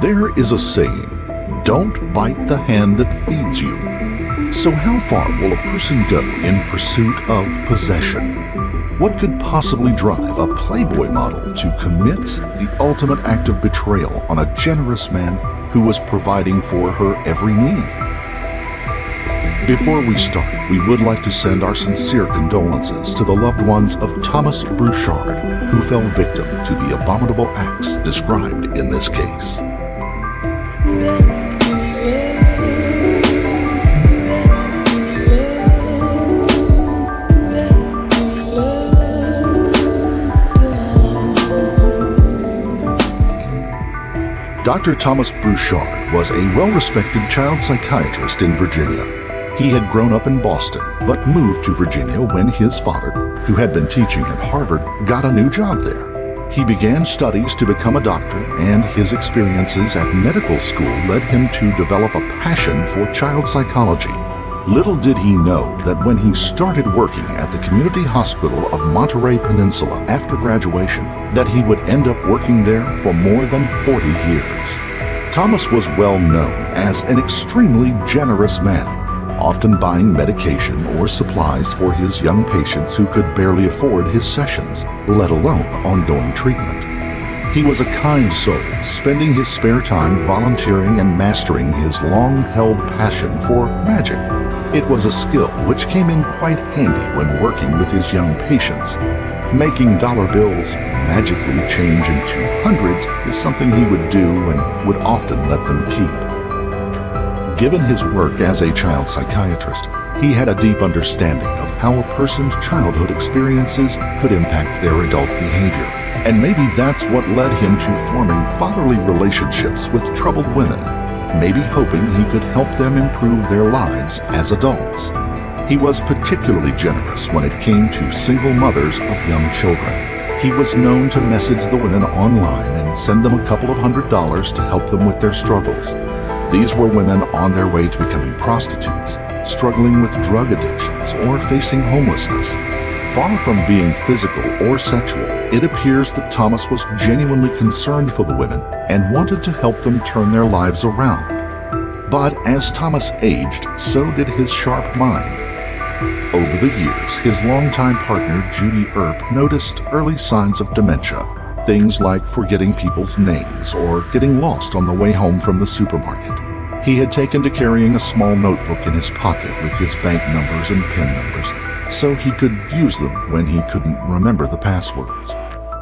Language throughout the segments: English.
There is a saying, "Don't bite the hand that feeds you." So how far will a person go in pursuit of possession? What could possibly drive a Playboy model to commit the ultimate act of betrayal on a generous man who was providing for her every need? Before we start, we would like to send our sincere condolences to the loved ones of Thomas Brouchard, who fell victim to the abominable acts described in this case. Dr. Thomas Brouchard was a well-respected child psychiatrist in Virginia. He had grown up in Boston, but moved to Virginia when his father, who had been teaching at Harvard, got a new job there. He began studies to become a doctor, and his experiences at medical school led him to develop a passion for child psychology. Little did he know that when he started working at the community hospital of Monterey Peninsula after graduation, that he would end up working there for more than 40 years. Thomas was well known as an extremely generous man, often buying medication or supplies for his young patients who could barely afford his sessions, let alone ongoing treatment. He was a kind soul, spending his spare time volunteering and mastering his long-held passion for magic. It was a skill which came in quite handy when working with his young patients. Making dollar bills magically change into hundreds is something he would do and would often let them keep. Given his work as a child psychiatrist, he had a deep understanding of how a person's childhood experiences could impact their adult behavior. And maybe that's what led him to forming fatherly relationships with troubled women, maybe hoping he could help them improve their lives as adults. He was particularly generous when it came to single mothers of young children. He was known to message the women online and send them a couple of $100s to help them with their struggles. These were women on their way to becoming prostitutes, struggling with drug addictions, or facing homelessness. Far from being physical or sexual, it appears that Thomas was genuinely concerned for the women and wanted to help them turn their lives around. But as Thomas aged, so did his sharp mind. Over the years, his longtime partner, Judy Earp, noticed early signs of dementia, things like forgetting people's names or getting lost on the way home from the supermarket. He had taken to carrying a small notebook in his pocket with his bank numbers and PIN numbers, so he could use them when he couldn't remember the passwords.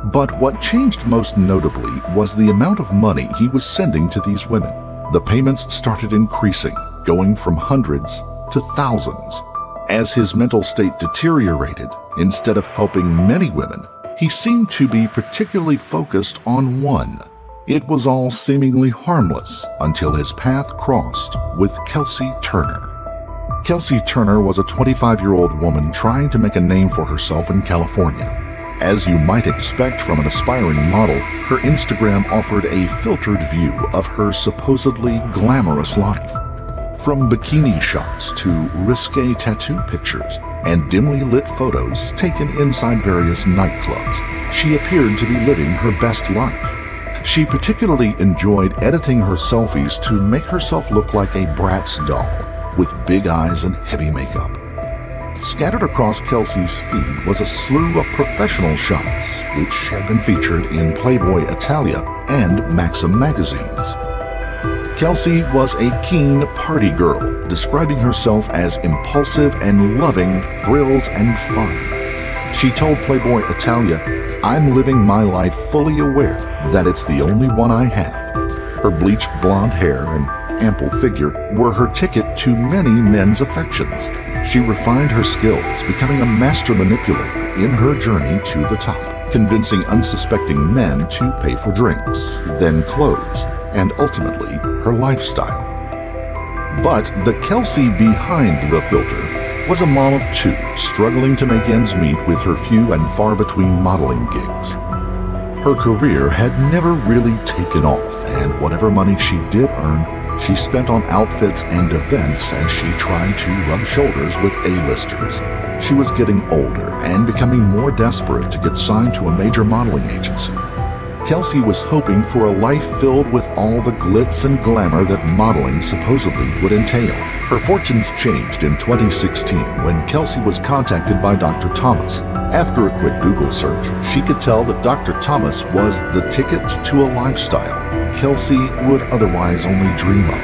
But what changed most notably was the amount of money he was sending to these women. The payments started increasing, going from hundreds to thousands. As his mental state deteriorated, instead of helping many women, he seemed to be particularly focused on one. It was all seemingly harmless until his path crossed with Kelsey Turner. Kelsey Turner was a 25-year-old woman trying to make a name for herself in California. As you might expect from an aspiring model, her Instagram offered a filtered view of her supposedly glamorous life. From bikini shots to risque tattoo pictures and dimly lit photos taken inside various nightclubs, she appeared to be living her best life. She particularly enjoyed editing her selfies to make herself look like a Bratz doll, with big eyes and heavy makeup. Scattered across Kelsey's feed was a slew of professional shots, which had been featured in Playboy Italia and Maxim magazines. Kelsey was a keen party girl, describing herself as impulsive and loving thrills and fun. She told Playboy Italia, "I'm living my life fully aware that it's the only one I have." Her bleached blonde hair and ample figure were her ticket to many men's affections. She refined her skills, becoming a master manipulator in her journey to the top, convincing unsuspecting men to pay for drinks, then clothes, and ultimately her lifestyle. But the Kelsey behind the filter was a mom of two, struggling to make ends meet with her few and far between modeling gigs. Her career had never really taken off, and whatever money she did earn, she spent on outfits and events as she tried to rub shoulders with A-listers. She was getting older and becoming more desperate to get signed to a major modeling agency. Kelsey was hoping for a life filled with all the glitz and glamour that modeling supposedly would entail. Her fortunes changed in 2016 when Kelsey was contacted by Dr. Thomas. After a quick Google search, she could tell that Dr. Thomas was the ticket to a lifestyle Kelsey would otherwise only dream of.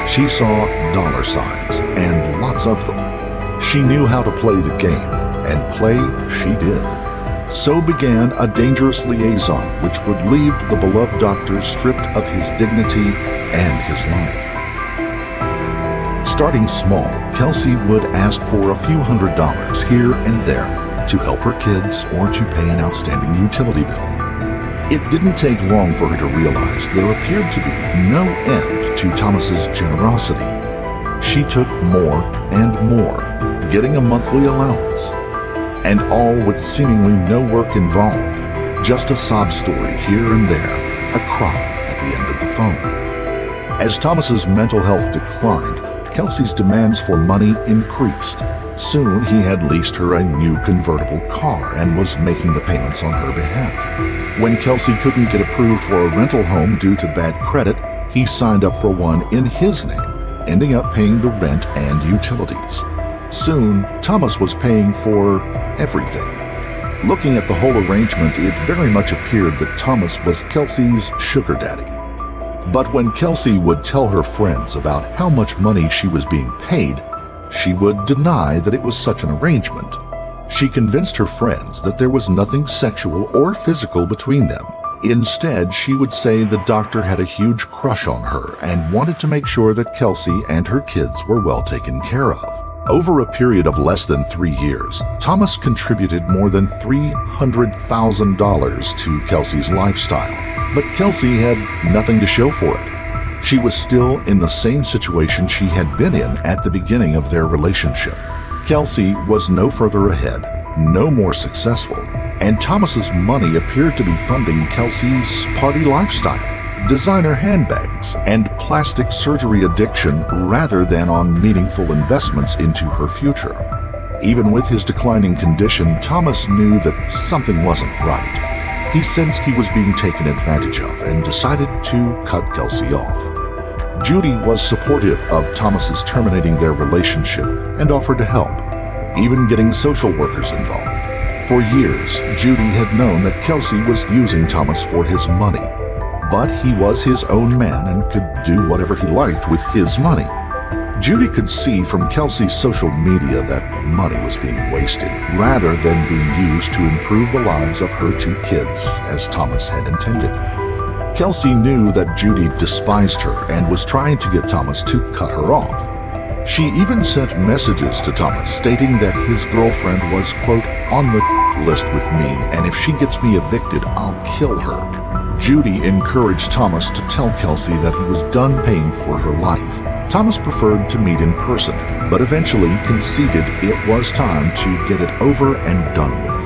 She saw dollar signs, and lots of them. She knew how to play the game, and play she did. So began a dangerous liaison which would leave the beloved doctor stripped of his dignity and his life. Starting small, Kelsey would ask for a few $100s here and there to help her kids or to pay an outstanding utility bill. It didn't take long for her to realize there appeared to be no end to Thomas's generosity. She took more and more, getting a monthly allowance, and all with seemingly no work involved, just a sob story here and there, a cry at the end of the phone. As Thomas's mental health declined, Kelsey's demands for money increased. Soon he had leased her a new convertible car and was making the payments on her behalf. When Kelsey couldn't get approved for a rental home due to bad credit, he signed up for one in his name, ending up paying the rent and utilities. Soon, Thomas was paying for everything. Looking at the whole arrangement, it very much appeared that Thomas was Kelsey's sugar daddy. But when Kelsey would tell her friends about how much money she was being paid, she would deny that it was such an arrangement. She convinced her friends that there was nothing sexual or physical between them. Instead, she would say the doctor had a huge crush on her and wanted to make sure that Kelsey and her kids were well taken care of. Over a period of less than 3 years, Thomas contributed more than $300,000 to Kelsey's lifestyle, but Kelsey had nothing to show for it. She was still in the same situation she had been in at the beginning of their relationship. Kelsey was no further ahead, no more successful, and Thomas's money appeared to be funding Kelsey's party lifestyle, designer handbags, and plastic surgery addiction rather than on meaningful investments into her future. Even with his declining condition, Thomas knew that something wasn't right. He sensed he was being taken advantage of and decided to cut Kelsey off. Judy was supportive of Thomas's terminating their relationship and offered to help, even getting social workers involved. For years, Judy had known that Kelsey was using Thomas for his money, but he was his own man and could do whatever he liked with his money. Judy could see from Kelsey's social media that money was being wasted rather than being used to improve the lives of her 2 kids as Thomas had intended. Kelsey knew that Judy despised her and was trying to get Thomas to cut her off. She even sent messages to Thomas stating that his girlfriend was, quote, on the list with me, and if she gets me evicted, I'll kill her. Judy encouraged Thomas to tell Kelsey that he was done paying for her life. Thomas preferred to meet in person, but eventually conceded it was time to get it over and done with.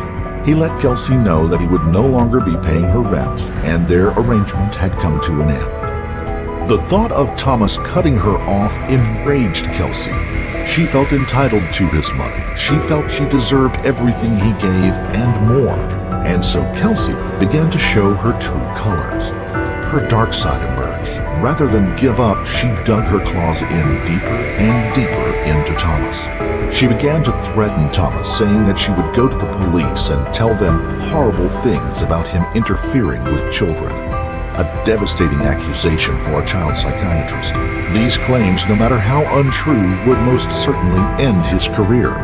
He let Kelsey know that he would no longer be paying her rent, and their arrangement had come to an end. The thought of Thomas cutting her off enraged Kelsey. She felt entitled to his money. She felt she deserved everything he gave and more. And so Kelsey began to show her true colors. Her dark side emerged. Rather than give up, she dug her claws in deeper and deeper into Thomas. She began to threaten Thomas, saying that she would go to the police and tell them horrible things about him interfering with children. A devastating accusation for a child psychiatrist. These claims, no matter how untrue, would most certainly end his career.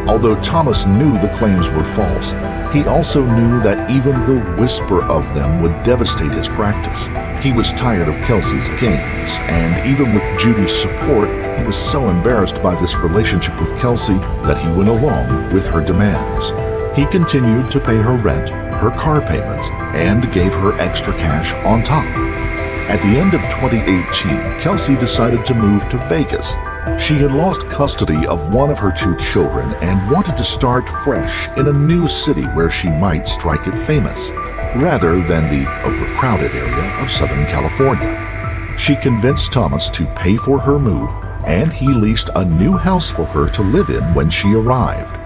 Although Thomas knew the claims were false, he also knew that even the whisper of them would devastate his practice. He was tired of Kelsey's games, and even with Judy's support, he was so embarrassed by this relationship with Kelsey that he went along with her demands. He continued to pay her rent, her car payments, and gave her extra cash on top. At the end of 2018, Kelsey decided to move to Vegas. She had lost custody of one of her 2 children and wanted to start fresh in a new city where she might strike it famous, rather than the overcrowded area of Southern California. She convinced Thomas to pay for her move, and he leased a new house for her to live in when she arrived.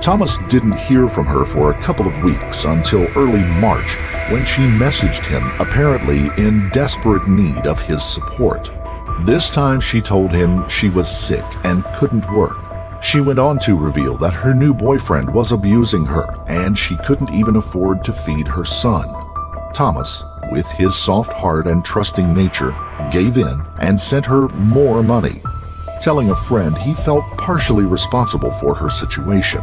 Thomas didn't hear from her for a couple of weeks until early March, when she messaged him, apparently in desperate need of his support. This time she told him she was sick and couldn't work. She went on to reveal that her new boyfriend was abusing her and she couldn't even afford to feed her son. Thomas, with his soft heart and trusting nature, gave in and sent her more money, telling a friend he felt partially responsible for her situation.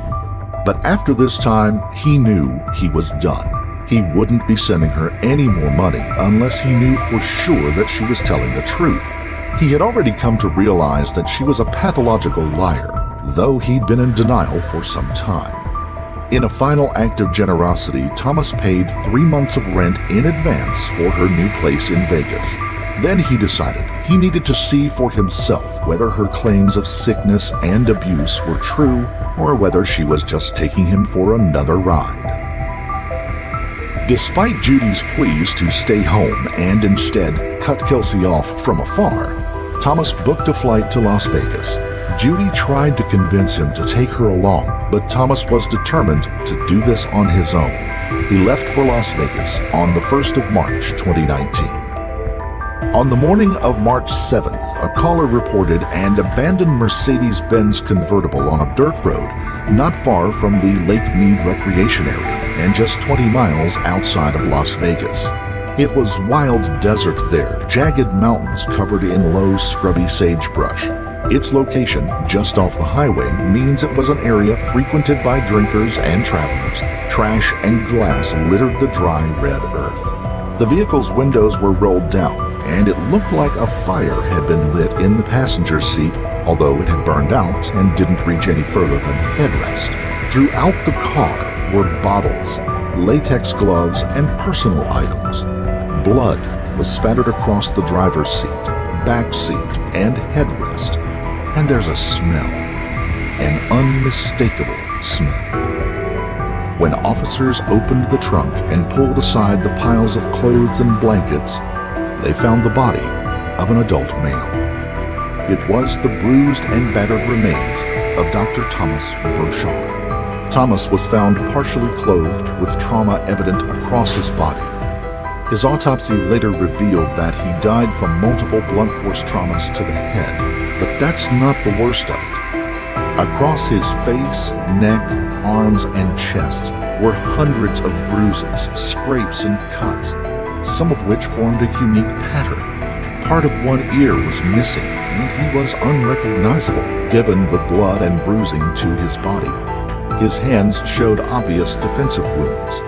But after this time, he knew he was done. He wouldn't be sending her any more money unless he knew for sure that she was telling the truth. He had already come to realize that she was a pathological liar, though he'd been in denial for some time. In a final act of generosity, Thomas paid 3 months of rent in advance for her new place in Vegas. Then he decided he needed to see for himself whether her claims of sickness and abuse were true or whether she was just taking him for another ride. Despite Judy's pleas to stay home and instead cut Kelsey off from afar, Thomas booked a flight to Las Vegas. Judy tried to convince him to take her along, but Thomas was determined to do this on his own. He left for Las Vegas on the 1st of March 2019. On the morning of March 7th, a caller reported an abandoned Mercedes-Benz convertible on a dirt road not far from the Lake Mead recreation area and just 20 miles outside of Las Vegas. It was wild desert there, jagged mountains covered in low, scrubby sagebrush. Its location, just off the highway, means it was an area frequented by drinkers and travelers. Trash and glass littered the dry, red earth. The vehicle's windows were rolled down, and it looked like a fire had been lit in the passenger seat, although it had burned out and didn't reach any further than the headrest. Throughout the car were bottles, latex gloves, and personal items. Blood was spattered across the driver's seat, back seat, and headrest. And there's a smell, an unmistakable smell. When officers opened the trunk and pulled aside the piles of clothes and blankets, they found the body of an adult male. It was the bruised and battered remains of Dr. Thomas Burchard. Thomas was found partially clothed with trauma evident across his body. His autopsy later revealed that he died from multiple blunt force traumas to the head, but that's not the worst of it. Across his face, neck, arms, and chest were hundreds of bruises, scrapes, and cuts, some of which formed a unique pattern. Part of one ear was missing, and he was unrecognizable, given the blood and bruising to his body. His hands showed obvious defensive wounds.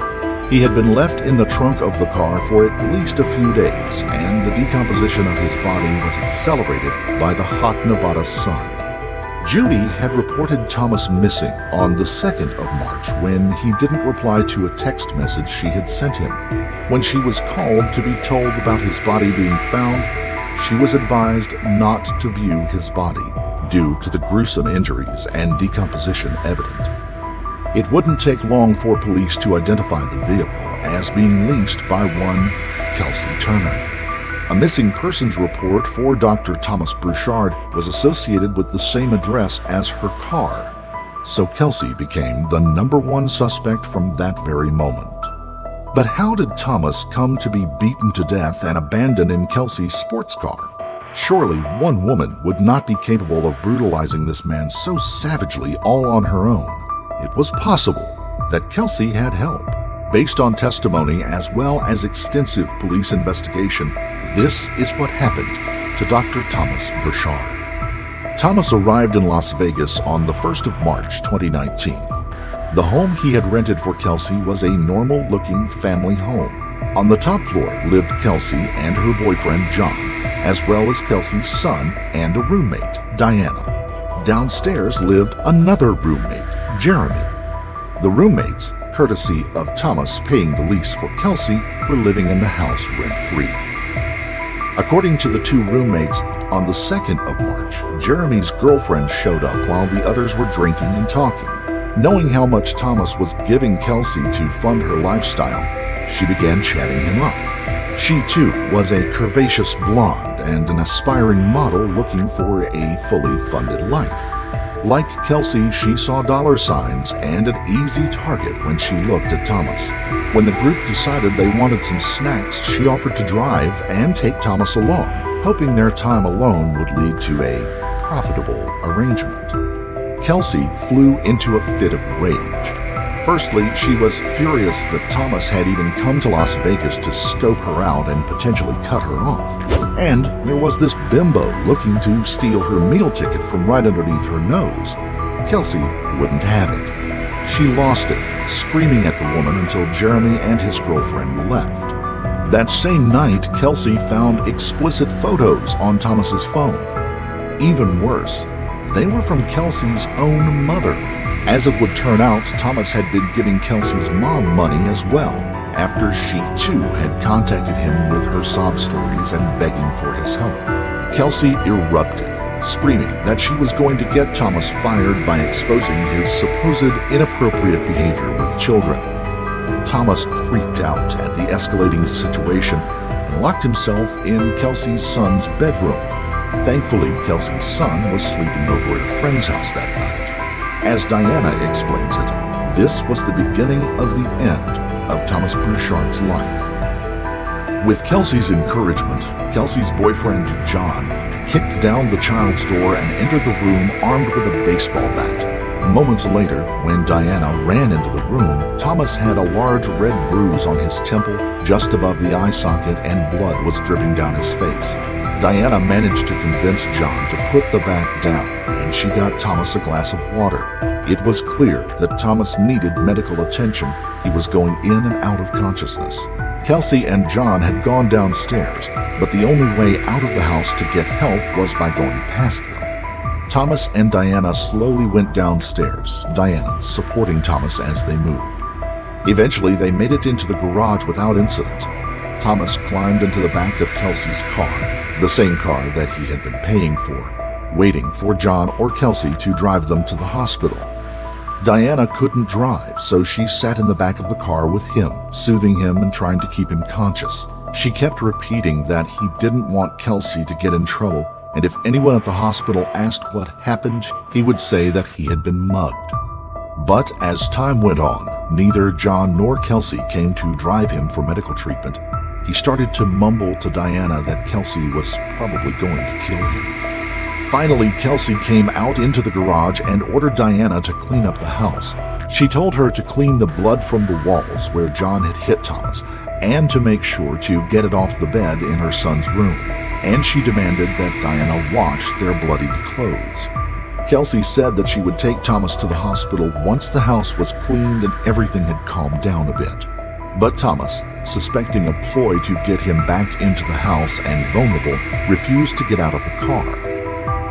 He had been left in the trunk of the car for at least a few days, and the decomposition of his body was accelerated by the hot Nevada sun. Judy had reported Thomas missing on the 2nd of March when he didn't reply to a text message she had sent him. When she was called to be told about his body being found, she was advised not to view his body due to the gruesome injuries and decomposition evident. It wouldn't take long for police to identify the vehicle as being leased by one Kelsey Turner. A missing persons report for Dr. Thomas Burchard was associated with the same address as her car, so Kelsey became the #1 suspect from that very moment. But how did Thomas come to be beaten to death and abandoned in Kelsey's sports car? Surely one woman would not be capable of brutalizing this man so savagely all on her own. It was possible that Kelsey had help. Based on testimony as well as extensive police investigation, this is what happened to Dr. Thomas Burchard. Thomas arrived in Las Vegas on the 1st of March 2019. The home he had rented for Kelsey was a normal-looking family home. On the top floor lived Kelsey and her boyfriend John, as well as Kelsey's son and a roommate, Diana. Downstairs lived another roommate, Jeremy. The roommates, courtesy of Thomas paying the lease for Kelsey, were living in the house rent-free. According to the two roommates, on the 2nd of March, Jeremy's girlfriend showed up while the others were drinking and talking. Knowing how much Thomas was giving Kelsey to fund her lifestyle, she began chatting him up. She too was a curvaceous blonde and an aspiring model looking for a fully funded life. Like Kelsey, she saw dollar signs and an easy target when she looked at Thomas. When the group decided they wanted some snacks, she offered to drive and take Thomas along, hoping their time alone would lead to a profitable arrangement. Kelsey flew into a fit of rage. Firstly, she was furious that Thomas had even come to Las Vegas to scope her out and potentially cut her off. And there was this bimbo looking to steal her meal ticket from right underneath her nose. Kelsey wouldn't have it. She lost it, screaming at the woman until Jeremy and his girlfriend left. That same night, Kelsey found explicit photos on Thomas's phone. Even worse, they were from Kelsey's own mother. As it would turn out, Thomas had been giving Kelsey's mom money as well, after she too had contacted him with her sob stories and begging for his help. Kelsey erupted, screaming that she was going to get Thomas fired by exposing his supposed inappropriate behavior with children. Thomas freaked out at the escalating situation and locked himself in Kelsey's son's bedroom. Thankfully, Kelsey's son was sleeping over at a friend's house that night. As Diana explains it, this was the beginning of the end of Thomas Bouchard's life. With Kelsey's encouragement, Kelsey's boyfriend, John, kicked down the child's door and entered the room armed with a baseball bat. Moments later, when Diana ran into the room, Thomas had a large red bruise on his temple just above the eye socket and blood was dripping down his face. Diana managed to convince John to put the bat down, and she got Thomas a glass of water. It was clear that Thomas needed medical attention. He was going in and out of consciousness. Kelsey and John had gone downstairs, but the only way out of the house to get help was by going past them. Thomas and Diana slowly went downstairs, Diana supporting Thomas as they moved. Eventually, they made it into the garage without incident. Thomas climbed into the back of Kelsey's car, the same car that he had been paying for, waiting for John or Kelsey to drive them to the hospital. Diana couldn't drive, so she sat in the back of the car with him, soothing him and trying to keep him conscious. She kept repeating that he didn't want Kelsey to get in trouble, and if anyone at the hospital asked what happened, he would say that he had been mugged. But as time went on, neither John nor Kelsey came to drive him for medical treatment. He started to mumble to Diana that Kelsey was probably going to kill him. Finally, Kelsey came out into the garage and ordered Diana to clean up the house. She told her to clean the blood from the walls where John had hit Thomas, and to make sure to get it off the bed in her son's room. And she demanded that Diana wash their bloodied clothes. Kelsey said that she would take Thomas to the hospital once the house was cleaned and everything had calmed down a bit. But Thomas, suspecting a ploy to get him back into the house and vulnerable, refused to get out of the car.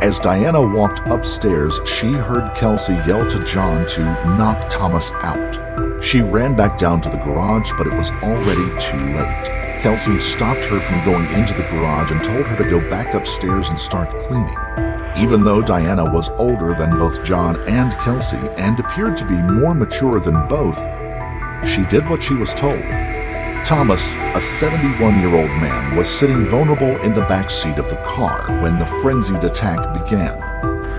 As Diana walked upstairs, she heard Kelsey yell to John to knock Thomas out. She ran back down to the garage, but it was already too late. Kelsey stopped her from going into the garage and told her to go back upstairs and start cleaning. Even though Diana was older than both John and Kelsey and appeared to be more mature than both, she did what she was told. Thomas, a 71-year-old man, was sitting vulnerable in the back seat of the car when the frenzied attack began.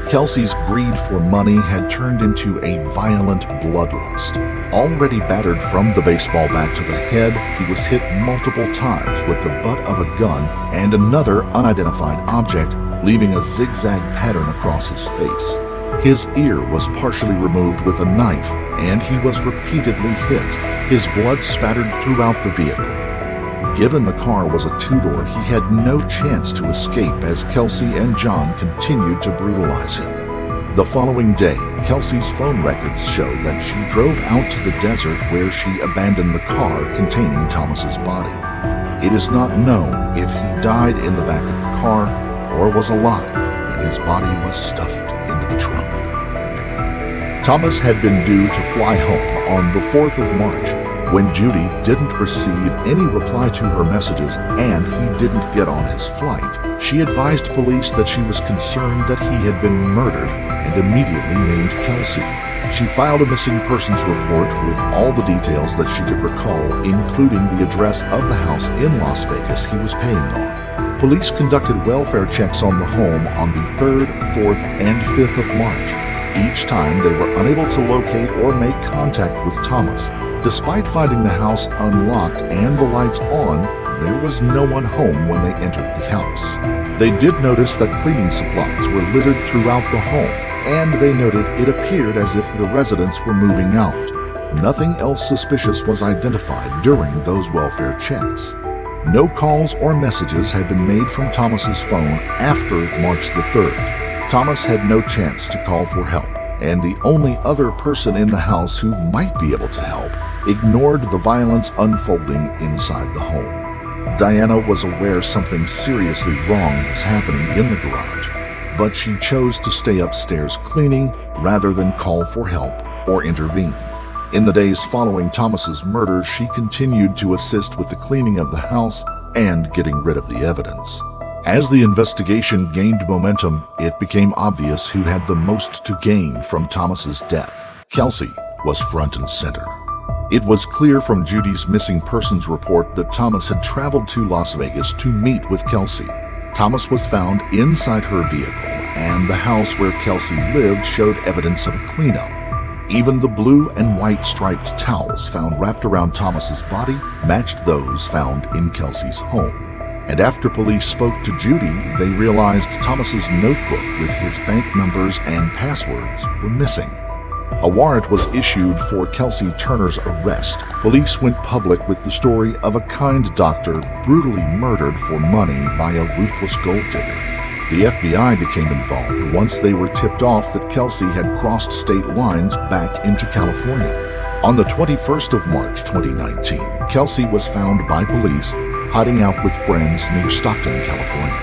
Kelsey's greed for money had turned into a violent bloodlust. Already battered from the baseball bat to the head, he was hit multiple times with the butt of a gun and another unidentified object, leaving a zigzag pattern across his face. His ear was partially removed with a knife, and he was repeatedly hit. His blood spattered throughout the vehicle. Given the car was a two-door, he had no chance to escape as Kelsey and John continued to brutalize him. The following day, Kelsey's phone records showed that she drove out to the desert where she abandoned the car containing Thomas's body. It is not known if he died in the back of the car or was alive when his body was stuffed into the trunk. Thomas had been due to fly home on the 4th of March. When Judy didn't receive any reply to her messages and he didn't get on his flight, she advised police that she was concerned that he had been murdered and immediately named Kelsey. She filed a missing persons report with all the details that she could recall, including the address of the house in Las Vegas he was paying on. Police conducted welfare checks on the home on the 3rd, 4th, and 5th of March. Each time they were unable to locate or make contact with Thomas. Despite finding the house unlocked and the lights on, there was no one home when they entered the house. They did notice that cleaning supplies were littered throughout the home, and they noted it appeared as if the residents were moving out. Nothing else suspicious was identified during those welfare checks. No calls or messages had been made from Thomas's phone after March the 3rd. Thomas had no chance to call for help, and the only other person in the house who might be able to help ignored the violence unfolding inside the home. Diana was aware something seriously wrong was happening in the garage, but she chose to stay upstairs cleaning rather than call for help or intervene. In the days following Thomas's murder, she continued to assist with the cleaning of the house and getting rid of the evidence. As the investigation gained momentum, it became obvious who had the most to gain from Thomas's death. Kelsey was front and center. It was clear from Judy's missing persons report that Thomas had traveled to Las Vegas to meet with Kelsey. Thomas was found inside her vehicle, and the house where Kelsey lived showed evidence of a cleanup. Even the blue and white striped towels found wrapped around Thomas's body matched those found in Kelsey's home. And after police spoke to Judy, they realized Thomas's notebook with his bank numbers and passwords were missing. A warrant was issued for Kelsey Turner's arrest. Police went public with the story of a kind doctor brutally murdered for money by a ruthless gold digger. The FBI became involved once they were tipped off that Kelsey had crossed state lines back into California. On the 21st of March 2019, Kelsey was found by police hiding out with friends near Stockton, California.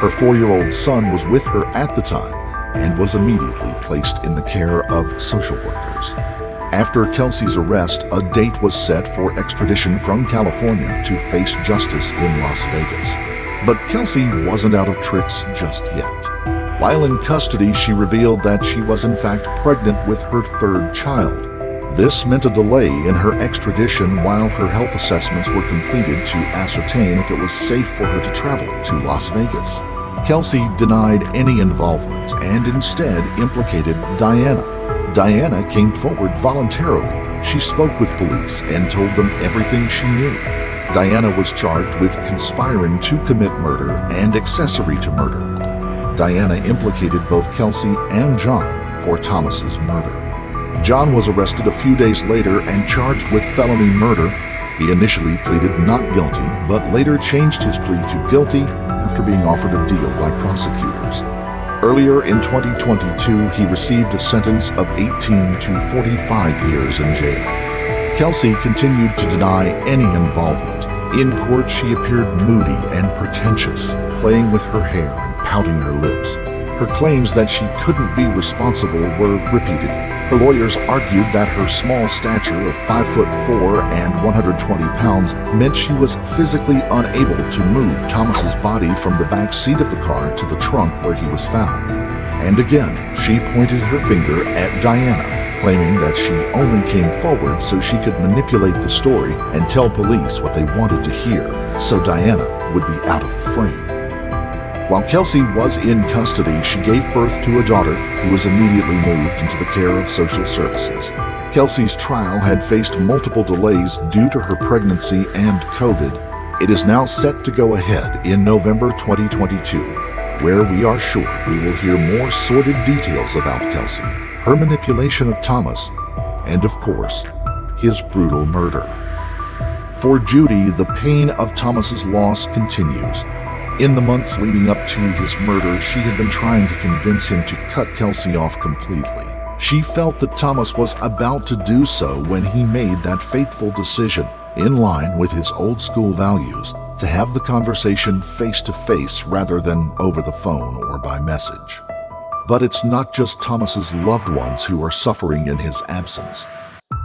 Her 4-year-old son was with her at the time and was immediately placed in the care of social workers. After Kelsey's arrest, a date was set for extradition from California to face justice in Las Vegas. But Kelsey wasn't out of tricks just yet. While in custody, she revealed that she was in fact pregnant with her 3rd child. This meant a delay in her extradition while her health assessments were completed to ascertain if it was safe for her to travel to Las Vegas. Kelsey denied any involvement and instead implicated Diana. Diana came forward voluntarily. She spoke with police and told them everything she knew. Diana was charged with conspiring to commit murder and accessory to murder. Diana implicated both Kelsey and John for Thomas's murder. John was arrested a few days later and charged with felony murder. He initially pleaded not guilty, but later changed his plea to guilty after being offered a deal by prosecutors. Earlier in 2022, he received a sentence of 18 to 45 years in jail. Kelsey continued to deny any involvement. In court, she appeared moody and pretentious, playing with her hair and pouting her lips. Her claims that she couldn't be responsible were repeated. Her lawyers argued that her small stature of 5'4" and 120 pounds meant she was physically unable to move Thomas's body from the back seat of the car to the trunk where he was found. And again, she pointed her finger at Diana, claiming that she only came forward so she could manipulate the story and tell police what they wanted to hear, so Diana would be out of the frame. While Kelsey was in custody, she gave birth to a daughter who was immediately moved into the care of social services. Kelsey's trial had faced multiple delays due to her pregnancy and COVID. It is now set to go ahead in November 2022, where we are sure we will hear more sordid details about Kelsey, her manipulation of Thomas, and of course, his brutal murder. For Judy, the pain of Thomas's loss continues. In the months leading up to his murder, she had been trying to convince him to cut Kelsey off completely. She felt that Thomas was about to do so when he made that fateful decision, in line with his old school values, to have the conversation face to face rather than over the phone or by message. But it's not just Thomas's loved ones who are suffering in his absence.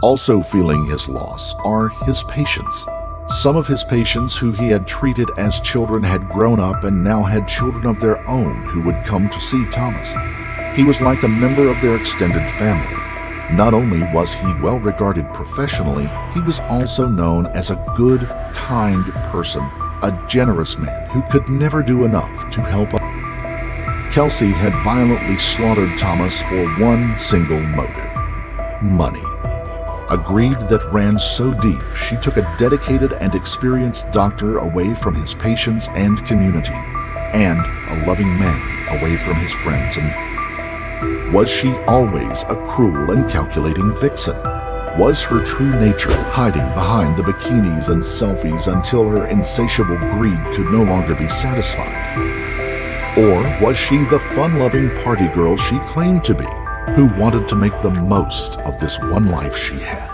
Also feeling his loss are his patients. Some of his patients who he had treated as children had grown up and now had children of their own who would come to see Thomas. He was like a member of their extended family. Not only was he well regarded professionally, he was also known as a good, kind person, a generous man who could never do enough to help others. Kelsey had violently slaughtered Thomas for one single motive: money. A greed that ran so deep she took a dedicated and experienced doctor away from his patients and community, and a loving man away from his friends and was she always a cruel and calculating vixen? Was her true nature hiding behind the bikinis and selfies until her insatiable greed could no longer be satisfied? Or was she the fun-loving party girl she claimed to be, who wanted to make the most of this one life she had?